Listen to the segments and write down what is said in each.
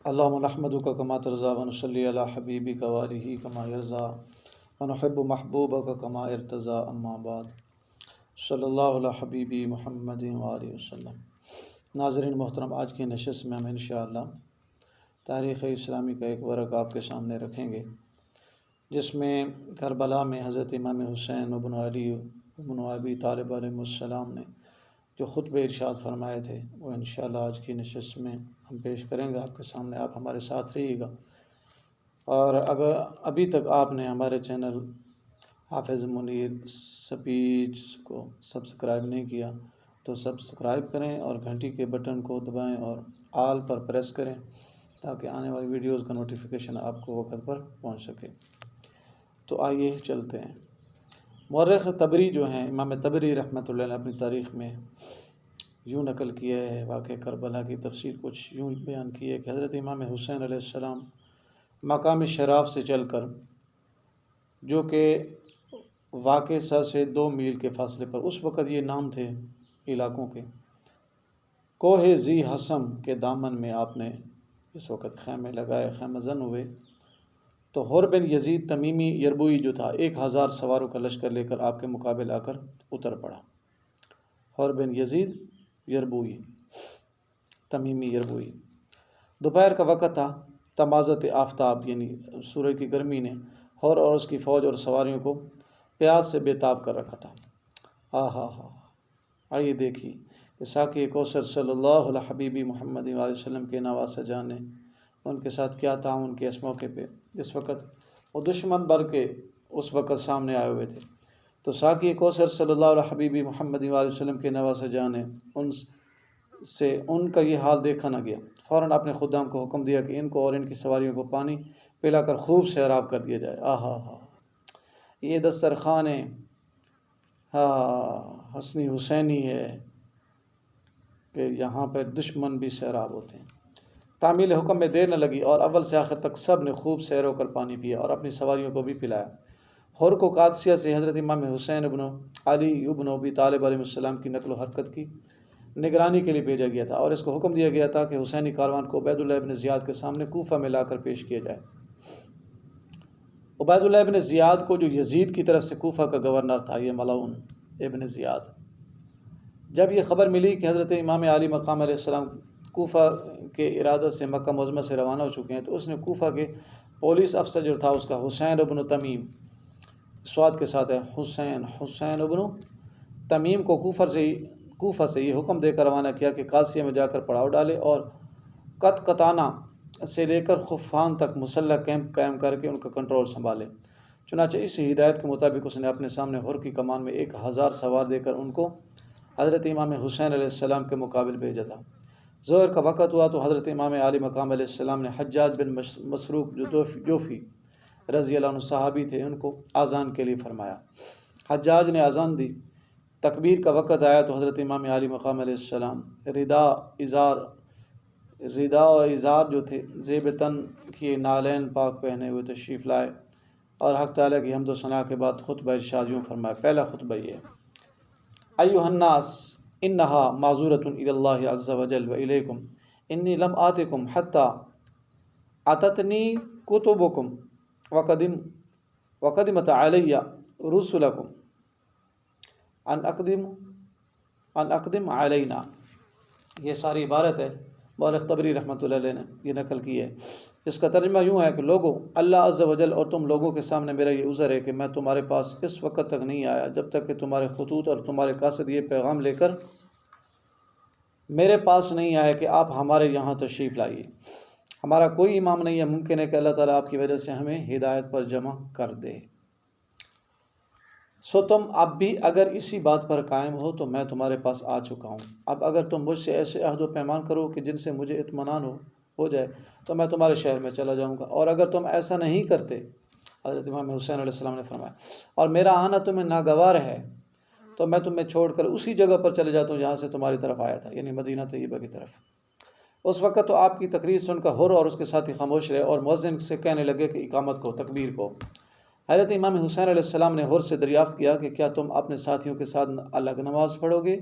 اللهم نحمدك كما ترضى ونصلي على حبيبك وآله كما يرضى ونحب محبوبك كما ارتضى اما بعد صلی اللہ علیہ حبیبی محمد وآلہ وسلم۔ ناظرین محترم، آج کی نشست میں ہم انشاءاللہ تاریخ اسلامی کا ایک ورق آپ کے سامنے رکھیں گے، جس میں کربلا میں حضرت امام حسین ابن علی ابن ابی طالب علیہ السلام نے جو خطبے ارشاد فرمائے تھے وہ انشاءاللہ آج کی نشست میں ہم پیش کریں گے آپ کے سامنے۔ آپ ہمارے ساتھ رہیے گا، اور اگر ابھی تک آپ نے ہمارے چینل حافظ منیر سپیچ کو سبسکرائب نہیں کیا تو سبسکرائب کریں اور گھنٹی کے بٹن کو دبائیں اور آل پر پریس کریں تاکہ آنے والی ویڈیوز کا نوٹیفیکیشن آپ کو وقت پر پہنچ سکے۔ تو آئیے چلتے ہیں۔ مورخ طبری جو ہیں، امام طبری رحمۃ اللہ علیہ نے اپنی تاریخ میں یوں نقل کیا ہے، واقعہ کربلا کی تفصیل کچھ یوں بیان کی ہے کہ حضرت امام حسین علیہ السلام مقام شراف سے چل کر، جو کہ واقع سے 2 میل کے فاصلے پر، اس وقت یہ نام تھے علاقوں کے، کوہ ذی حسم کے دامن میں آپ نے اس وقت خیمے لگائے، خیمہ زن ہوئے تو حر بن یزید تمیمی یربوئی جو تھا 1000 سواروں کا لشکر لے کر آپ کے مقابل آ کر اتر پڑا۔ حر بن یزید یربوئی، تمیمی یربوئی، دوپہر کا وقت تھا، تمازت آفتاب یعنی سورج کی گرمی نے حر اور اس کی فوج اور سواریوں کو پیاس سے بے تاب کر رکھا تھا۔ آئیے دیکھیے ساقی کوثر صلی اللہ علیہ حبیبی محمد علیہ وسلم کے نواسہ جان نے ان کے ساتھ کیا تعاون کیا اس موقع پہ، جس وقت وہ دشمن بھر کے اس وقت سامنے آئے ہوئے تھے۔ تو ساقی کوثر صلی اللہ علیہ حبیبی محمد علیہ وسلم کے نواسہ جان نے ان کا یہ حال دیکھا نہ گیا، فوراً اپنے خدام کو حکم دیا کہ ان کو اور ان کی سواریوں کو پانی پلا کر خوب سیراب کر دیا جائے۔ یہ دسترخوان حسنی حسینی ہے کہ یہاں پر دشمن بھی سیراب ہوتے ہیں۔ تعمیل حکم میں دیر نہ لگی اور اول سے آخر تک سب نے خوب سیر ہو کر پانی پیا اور اپنی سواریوں کو بھی پلایا۔ حر کو قادسیہ سے حضرت امام حسین ابن علی ابن ابی طالب علیہ السلام کی نقل و حرکت کی نگرانی کے لیے بھیجا گیا تھا، اور اس کو حکم دیا گیا تھا کہ حسینی کاروان کو عبید اللہ ابن زیاد کے سامنے کوفہ میں لا کر پیش کیا جائے۔ عبید اللہ ابن زیاد کو، جو یزید کی طرف سے کوفہ کا گورنر تھا، یہ ملعون ابن زیاد، جب یہ خبر ملی کہ حضرت امام علی مقام علیہ السلام کوفہ کے ارادت سے مکہ معظمہ سے روانہ ہو چکے ہیں، تو اس نے کوفہ کے پولیس افسر جو تھا اس کا، حسین ابن تمیم، سواد کے ساتھ ہے حسین ابن تمیم کو کوفہ سے یہ حکم دے کر روانہ کیا کہ قادسیہ میں جا کر پڑاؤ ڈالے اور قطقطانہ سے لے کر خفان تک مسلح کیمپ قائم کر کے ان کا کنٹرول سنبھالے۔ چنانچہ اس ہدایت کے مطابق اس نے اپنے سامنے حر کی کمان میں 1000 سوار دے کر ان کو حضرت امام حسین علیہ السلام کے مقابل بھیجا تھا۔ ظہر کا وقت ہوا تو حضرت امام علی مقام علیہ السلام نے حجاج بن مسروق جوفی رضی اللہ عنہ صحابی تھے، ان کو اذان کے لیے فرمایا۔ حجاج نے اذان دی، تکبیر کا وقت آیا تو حضرت امام علی مقام علیہ السلام ردا و ازار جو تھے زیب تن کیے، نالین پاک پہنے ہوئے تشریف لائے اور حق تعالیٰ کی حمد و ثنا کے بعد خطبہ ارشاد یوں فرمایا۔ پہلا خطبہ یہ ہے: ایھا الناس انہا معذورۃ الی اللہ عز وجل و الیکم انی لم آتکم حتی اتتنی کتبکم وقدمت علی رسلکم ان اقدم علینا۔ یہ ساری عبارت ہے، مورخ طبری رحمۃ اللہ علیہ نے یہ نقل کی ہے۔ اس کا ترجمہ یوں ہے کہ لوگوں، اللہ عز و جل اور تم لوگوں کے سامنے میرا یہ عذر ہے کہ میں تمہارے پاس اس وقت تک نہیں آیا جب تک کہ تمہارے خطوط اور تمہارے قاصد یہ پیغام لے کر میرے پاس نہیں آیا کہ آپ ہمارے یہاں تشریف لائیے۔ ہمارا کوئی امام نہیں ہے، ممکن ہے کہ اللہ تعالیٰ آپ کی وجہ سے ہمیں ہدایت پر جمع کر دے۔ سو تم اب بھی اگر اسی بات پر قائم ہو تو میں تمہارے پاس آ چکا ہوں۔ اب اگر تم مجھ سے ایسے عہد و پیمان کرو کہ جن سے مجھے اطمینان ہو جائے تو میں تمہارے شہر میں چلا جاؤں گا، اور اگر تم ایسا نہیں کرتے، حضرت امام حسین علیہ السلام نے فرمایا، اور میرا آنا تمہیں ناگوار ہے تو میں تمہیں چھوڑ کر اسی جگہ پر چلے جاتا ہوں جہاں سے تمہاری طرف آیا تھا، یعنی مدینہ طیبہ کی طرف۔ اس وقت تو آپ کی تقریر سن کر حر اور اس کے ساتھی خاموش رہے اور مؤذن سے کہنے لگے کہ اقامت کو، تکبیر کو۔ حضرت امام حسین علیہ السلام نے حر سے دریافت کیا کہ کیا تم اپنے ساتھیوں کے ساتھ الگ نماز پڑھو گے؟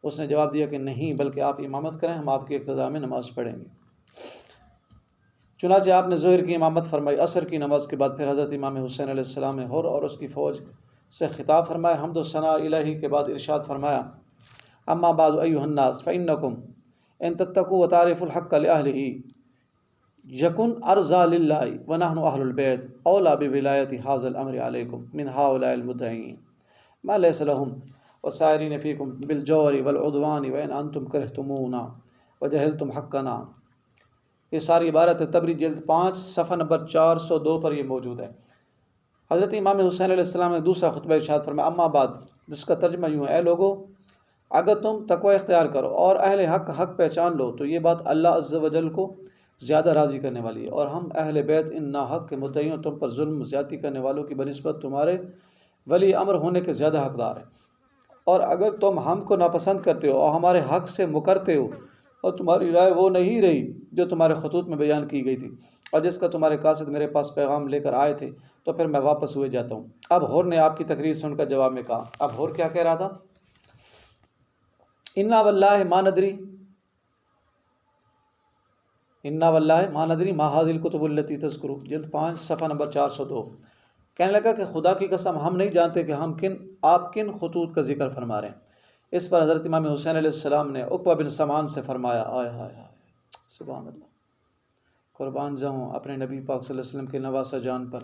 اس نے جواب دیا کہ نہیں، بلکہ آپ امامت کریں، ہم آپ کی اقتداء میں نماز پڑھیں گے۔ چنانچہ آپ نے ظہر کی امامت فرمائی، عصر کی نماز کے بعد پھر حضرت امام حسین علیہ السلام نے حر اور اس کی فوج سے خطاب فرمایا، حمد و ثناء الہی کے بعد ارشاد فرمایا، اما بعد ایھا الناس فانکم ان تتقوا وتعرفوا الحق لأہلہ یکن ارضا للہ ونحن اہل البیت اولا بولایت ھذا الامر علیکم من ہؤلاء المدعین ما لیس لہم والسائرین فیکم بالجور والعدوان وان انتم کرہتمونا وجہلتم حقنا۔ یہ ساری عبارت تبری جلد 5 صفحہ نمبر 402 پر یہ موجود ہے۔ حضرت امام حسین علیہ السلام نے دوسرا خطبہ ارشاد فرمایا، اما بعد، جس کا ترجمہ یوں ہے، اے لوگو، اگر تم تقوی اختیار کرو اور اہل حق پہچان لو تو یہ بات اللہ عز و جل کو زیادہ راضی کرنے والی ہے، اور ہم اہل بیت ان ناحق کے مدعیوں تم پر ظلم زیادتی کرنے والوں کی بنسبت تمہارے ولی امر ہونے کے زیادہ حقدار ہیں، اور اگر تم ہم کو ناپسند کرتے ہو اور ہمارے حق سے مکرتے ہو اور تمہاری رائے وہ نہیں رہی جو تمہارے خطوط میں بیان کی گئی تھی اور جس کا تمہارے قاصد میرے پاس پیغام لے کر آئے تھے، تو پھر میں واپس ہوئے جاتا ہوں۔ اب ہور نے آپ کی تقریر سن کر جواب میں کہا، اب ہور کیا کہہ رہا تھا؟ انا واللہ ما ندری ما هذه الکتب التی تذکر، جلد 5 صفحہ نمبر 402۔ کہنے لگا کہ خدا کی قسم ہم نہیں جانتے کہ آپ کن خطوط کا ذکر فرما رہے ہیں۔ اس پر حضرت امام حسین علیہ السلام نے عقبہ بن سمان سے فرمایا، آئے ہائے ہائے، سبحان اللہ، قربان جاؤں اپنے نبی پاک صلی اللہ علیہ وسلم کے نواسہ جان پر،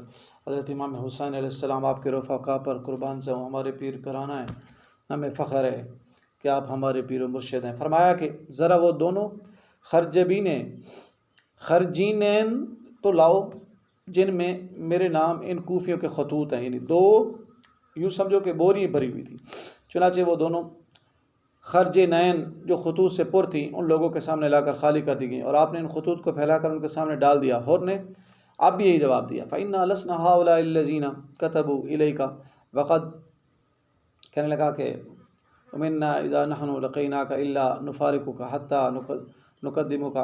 حضرت امام حسین علیہ السلام آپ کے رفقا پر، قربان جاؤں ہمارے پیر کرانا ہے، ہمیں فخر ہے کہ آپ ہمارے پیر و مرشد ہیں۔ فرمایا کہ ذرا وہ دونوں خرجینین تو لاؤ جن میں میرے نام ان کوفیوں کے خطوط ہیں، یعنی 2 یوں سمجھو کہ بوری بھری ہوئی تھی۔ چنانچہ وہ دونوں خرجینین جو خطوط سے پر تھیں ان لوگوں کے سامنے لا کر خالی کر دی گئیں، اور آپ نے ان خطوط کو پھیلا کر ان کے سامنے ڈال دیا۔ ہور نے اب بھی یہی جواب دیا، فَإِنَّا لَسْنَا هَؤُلَاءِ الَّذِينَ كَتَبُوا إِلَيْكَ وَقَدْ، کہنے لگا کہ وَمِنَّا إِذَا نَحْنُ لَقِينَاكَ إِلَّا نُفَارِقُكَ حَتَّى نُقَدِّمُكَ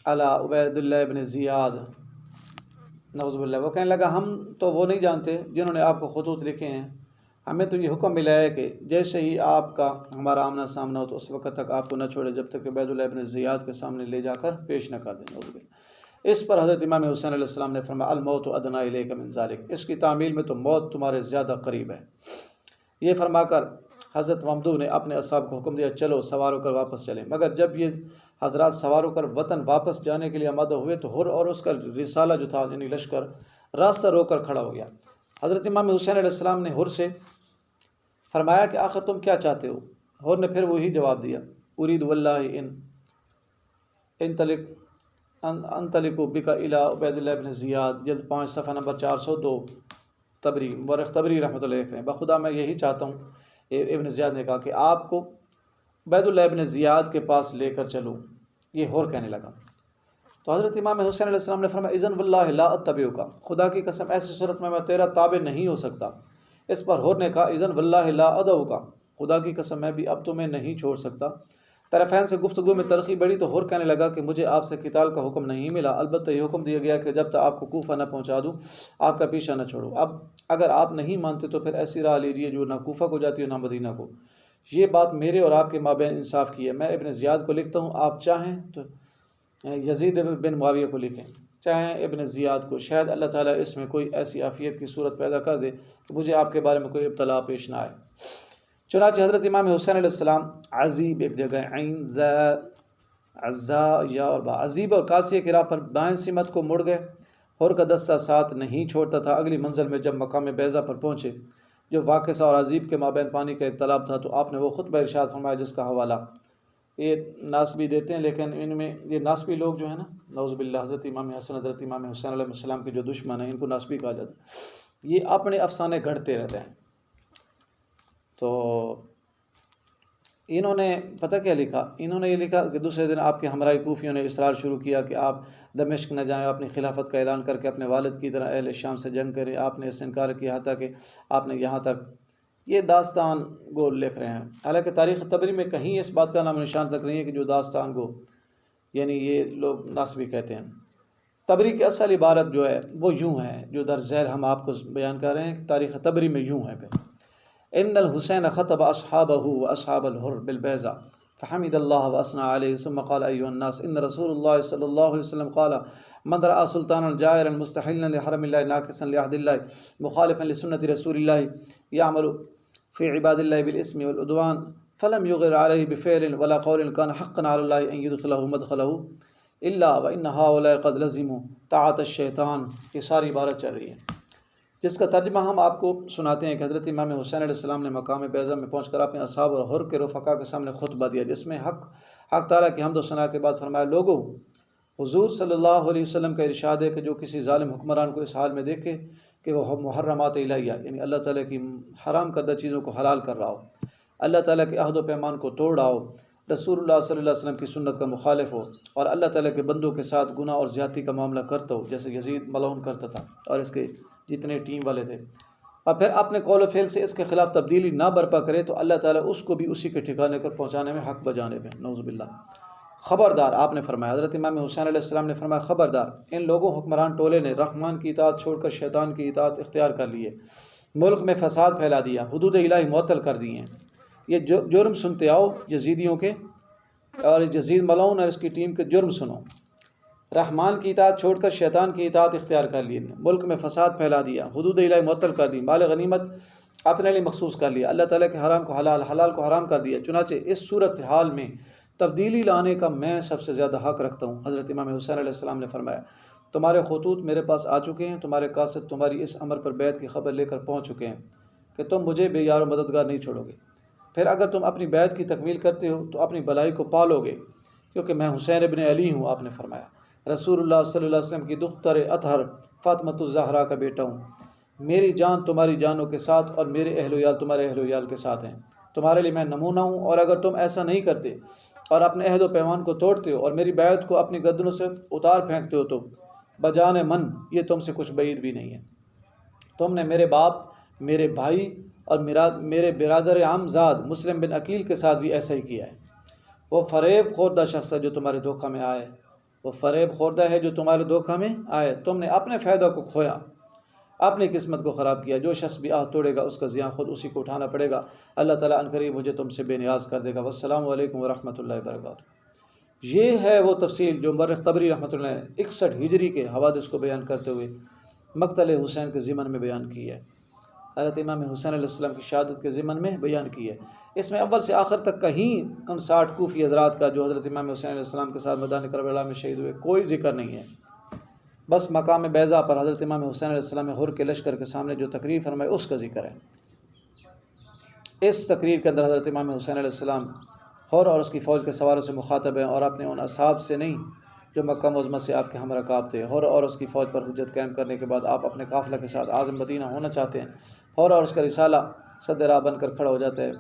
علی عبید اللہ ابن زیاد، نعوذ باللہ۔ وہ کہنے لگا ہم تو وہ نہیں جانتے جنہوں نے آپ کو خطوط لکھے ہیں، ہمیں تو یہ حکم ملا ہے کہ جیسے ہی آپ کا ہمارا آمنا سامنا ہو تو اس وقت تک آپ کو نہ چھوڑے جب تک کہ عبید اللہ ابن زیاد کے سامنے لے جا کر پیش نہ کر دیں، نعوذ باللہ۔ اس پر حضرت امام حسین علیہ السلام نے فرمایا، الموت ادنیٰ الیک من ذالک، اس کی تعمیل میں تو موت تمہارے زیادہ قریب ہے۔ یہ فرما کر حضرت ممدوح نے اپنے اصحاب کو حکم دیا، چلو سوار ہو کر واپس چلیں۔ مگر جب یہ حضرات سوار ہو کر وطن واپس جانے کے لیے آمادہ ہوئے تو ہر اور اس کا رسالہ جو تھا یعنی لشکر راستہ روک کر کھڑا ہو گیا۔ حضرت امام حسین علیہ السلام نے ہر سے فرمایا کہ آخر تم کیا چاہتے ہو؟ ہر نے پھر وہی جواب دیا، ارید واللہ انطلق بک الی عبید اللہ ابن زیاد، جلد 5 صفحہ نمبر 402، تبری مورخ تبری رحمۃ اللہ علیہ، بخدا میں یہی چاہتا ہوں۔ ابن زیاد نے کہا کہ آپ کو عبید اللہ ابن زیاد کے پاس لے کر چلوں، یہ ہور کہنے لگا۔ تو حضرت امام حسین علیہ السلام نے فرمایا، اذن واللہ لا اتبعک، خدا کی قسم ایسی صورت میں تیرا تابع نہیں ہو سکتا۔ اس پر ہور نے کہا، اذن واللہ لا ادعوک، خدا کی قسم میں بھی اب تمہیں نہیں چھوڑ سکتا۔ طرفین سے گفتگو میں تلخی بڑھی تو ہور کہنے لگا کہ مجھے آپ سے قتال کا حکم نہیں ملا، البتہ یہ حکم دیا گیا کہ جب تک آپ کو کوفہ نہ پہنچا دوں آپ کا پیچھا نہ چھوڑو۔ اب اگر آپ نہیں مانتے تو پھر ایسی راہ لیجیے جو نہ کوفہ کو جاتی ہے نہ مدینہ کو۔ یہ بات میرے اور آپ کے مابین انصاف کی ہے، میں ابن زیاد کو لکھتا ہوں، آپ چاہیں تو یزید بن معاویہ کو لکھیں، چاہیں ابن زیاد کو، شاید اللہ تعالیٰ اس میں کوئی ایسی عافیت کی صورت پیدا کر دے کہ مجھے آپ کے بارے میں کوئی ابتلا پیش نہ آئے۔ چنانچہ حضرت امام حسین علیہ السلام عزیب، ایک جگہ عین عزا یا اور با، عزیب اور قاسیہ کی راہ پر دائیں سمت کو مڑ گئے۔ ہور کا دستہ ساتھ نہیں چھوڑتا تھا۔ اگلی منزل میں جب مقام بیضہ پر پہنچے جو واقعہ اور عزیب کے مابین پانی کا ایک تالاب تھا، تو آپ نے وہ خطبہ ارشاد فرمایا جس کا حوالہ یہ ناسبی دیتے ہیں، لیکن ان میں یہ ناسبی لوگ جو ہیں نا، نعوذ باللہ، حضرت امام حسن حضرت امام حسین علیہ السلام کے جو دشمن ہیں ان کو ناسبی کہا جاتا ہے، یہ اپنے افسانے گھڑتے رہتے ہیں۔ تو انہوں نے پتہ کیا لکھا؟ انہوں نے یہ لکھا کہ دوسرے دن آپ کے ہمراہی کوفیوں نے اصرار شروع کیا کہ آپ دمشق نہ جائیں، اپنی خلافت کا اعلان کر کے اپنے والد کی طرح اہل شام سے جنگ کریں۔ آپ نے اس سے انکار کیا حتیٰ کہ آپ نے یہاں تک یہ داستان گو لکھ رہے ہیں، حالانکہ تاریخ طبری میں کہیں اس بات کا نام نشان تک نہیں ہے کہ جو داستان گو یعنی یہ لوگ ناسبی کہتے ہیں۔ طبری کی اصل عبارت جو ہے وہ یوں ہے، جو در ذیل ہم آپ کو بیان کر رہے ہیں کہ تاریخ طبری میں یوں ہے کہ ان الحسین خطب اصحابہ و اصحاب الحر بالبیضہ فحمد اللہ وأثنى علیہ ثم قال ایھا الناس ان رسول اللہ صلی اللہ علیہ وسلم قال من رأى سلطانا جائرا مستحلا لحرم اللہ ناقصا لعهد اللہ مخالفا لسنة رسول اللہ يعمل في عباد الله بالاسم والعدوان فلم يغر عليه بفعل ولا قول كان حقا على الله ان يدخله مدخله الا وان هؤلاء قد لزموا طاعة الشیطان. یہ ساری عبارت چل رہی ہے جس کا ترجمہ ہم آپ کو سناتے ہیں کہ حضرت امام حسین علیہ السلام نے مقام بیضہ میں پہنچ کر اپنے اصحاب اور حر کے رفقا کے سامنے خطبہ دیا، جس میں حق تعالیٰ کی حمد و ثنا کے بعد فرمایا، لوگوں حضور صلی اللہ علیہ وسلم کا ارشاد ہے کہ جو کسی ظالم حکمران کو اس حال میں دیکھے کہ وہ محرمات الہیہ یعنی اللہ تعالیٰ کی حرام کردہ چیزوں کو حلال کر رہا ہو، اللہ تعالیٰ کے عہد و پیمان کو توڑ رہا ہو، رسول اللہ صلی اللہ علیہ وسلم کی سنت کا مخالف ہو، اور اللہ تعالیٰ کے بندوں کے ساتھ گناہ اور زیادتی کا معاملہ کرتا ہو جیسے یزید ملعون کرتا تھا اور اس کے جتنے ٹیم والے تھے، اور پھر اپنے قول و فعل سے اس کے خلاف تبدیلی نہ برپا کرے تو اللہ تعالیٰ اس کو بھی اسی کے ٹھکانے پر پہنچانے میں حق بجانب ہے. نعوذ باللہ. خبردار، آپ نے فرمایا، حضرت امام حسین علیہ السلام نے فرمایا، خبردار، ان لوگوں حکمران ٹولے نے رحمان کی اطاعت چھوڑ کر شیطان کی اطاعت اختیار کر لی ہے، ملک میں فساد پھیلا دیا، حدود الہی معطل کر دی ہیں. یہ جرم سنتے آؤ یزیدیوں کے، اور اس یزید ملعون اور اس کی ٹیم کے جرم سنو. رحمان کی اطاعت چھوڑ کر شیطان کی اطاعت اختیار کر لی، ملک میں فساد پھیلا دیا، حدود الہی معطل کر دی، مال غنیمت اپنے لیے مخصوص کر لیا، اللہ تعالیٰ کے حرام کو حلال، حلال کو حرام کر دیا. چنانچہ اس صورت حال میں تبدیلی لانے کا میں سب سے زیادہ حق رکھتا ہوں. حضرت امام حسین علیہ السلام نے فرمایا، تمہارے خطوط میرے پاس آ چکے ہیں، تمہارے قاصد تمہاری اس امر پر بیعت کی خبر لے کر پہنچ چکے ہیں کہ تم مجھے بے یار و مددگار نہیں چھوڑو گے. پھر اگر تم اپنی بیعت کی تکمیل کرتے ہو تو اپنی بلائی کو پالو گے، کیونکہ میں حسین ابن علی ہوں. آپ نے فرمایا، رسول اللہ صلی اللہ علیہ وسلم کی دختر اطہر فاطمۃ الزہرا کا بیٹا ہوں. میری جان تمہاری جانوں کے ساتھ اور میرے اہل و عیال تمہارے اہل و عیال کے ساتھ ہیں. تمہارے لیے میں نمونہ ہوں، اور اگر تم ایسا نہیں کرتے اور اپنے عہد و پیمان کو توڑتے ہو اور میری بیعت کو اپنی گردنوں سے اتار پھینکتے ہو تو بجان من یہ تم سے کچھ بعید بھی نہیں ہے. تم نے میرے باپ، میرے بھائی اور میرے برادر عامزاد مسلم بن عقیل کے ساتھ بھی ایسا ہی کیا ہے. وہ فریب خوردہ شخص ہے جو تمہارے دھوکہ میں آئے، وہ فریب خوردہ ہے جو تمہارے دھوکہ میں آئے. تم نے اپنے فائدہ کو کھویا، اپنی قسمت کو خراب کیا. جو شخص بھی آہ توڑے گا اس کا زیاں خود اسی کو اٹھانا پڑے گا. اللہ تعالیٰ عنقریب مجھے تم سے بے نیاز کر دے گا. والسلام علیکم ورحمۃ اللہ وبرکاتہ. یہ ہے وہ تفصیل جو مورخ طبری رحمۃ اللہ نے 61 ہجری کے حوادث کو بیان کرتے ہوئے مقتل حسین کے ضمن میں بیان کی ہے، حضرت امام حسین علیہ السلام کی شہادت کے ضمن میں بیان کی ہے. اس میں اول سے آخر تک کہیں ان 60 کوفی حضرات کا جو حضرت امام حسین علیہ السلام کے ساتھ میدان کربلا میں شہید ہوئے کوئی ذکر نہیں ہے. بس مقام بیضہ پر حضرت امام حسین علیہ السلام حر کے لشکر کے سامنے جو تقریر فرمائے اس کا ذکر ہے. اس تقریر کے اندر حضرت امام حسین علیہ السلام حر اور اس کی فوج کے سواروں سے مخاطب ہیں، اور اپنے ان اصحاب سے نہیں جو مکہ معظمہ سے آپ کے ہم رکاب تھے. حر اور اس کی فوج پر حجت قائم کرنے کے بعد آپ اپنے قافلہ کے ساتھ اعظم مدینہ ہونا چاہتے ہیں. حر اور اس کا رسالہ صد راہ بن کر کھڑا ہو جاتا ہے،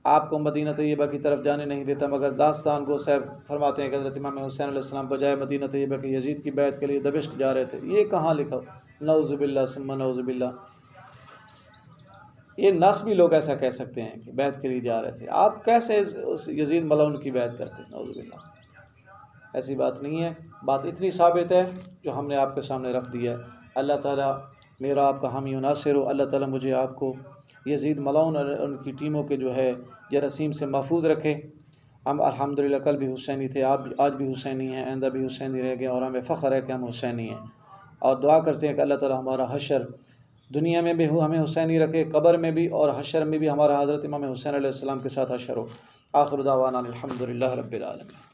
آپ کو مدینہ طیبہ کی طرف جانے نہیں دیتا، مگر داستان کو صاحب فرماتے ہیں کہ حضرت امام حسین علیہ السلام بجائے مدینہ طیبہ کے یزید کی بیعت کے لیے دمشق جا رہے تھے. یہ کہاں لکھا؟ نعوذ باللہ ثم نعوذ باللہ. یہ نسبی لوگ ایسا کہہ سکتے ہیں کہ بیعت کے لیے جا رہے تھے. آپ کیسے اس یزید ملعون کی بیعت کرتے؟ نعوذ باللہ. ایسی بات نہیں ہے. بات اتنی ثابت ہے جو ہم نے آپ کے سامنے رکھ دی ہے. اللہ تعالیٰ میرا آپ کا حامی و ناصر ہو. اللہ تعالیٰ مجھے آپ کو یزید ملعون اور ان کی ٹیموں کے جو ہے جراثیم سے محفوظ رکھے. ہم الحمدللہ کل بھی حسینی تھے، آج بھی حسینی ہیں، آئندہ بھی حسینی رہ گئے، اور ہمیں فخر ہے کہ ہم حسینی ہیں. اور دعا کرتے ہیں کہ اللہ تعالیٰ ہمارا حشر دنیا میں بھی ہمیں حسینی رکھے، قبر میں بھی، اور حشر میں بھی ہمارا حضرت امام حسین علیہ السلام کے ساتھ حشر ہو. آخر دعوانا الحمدللہ رب العالمین.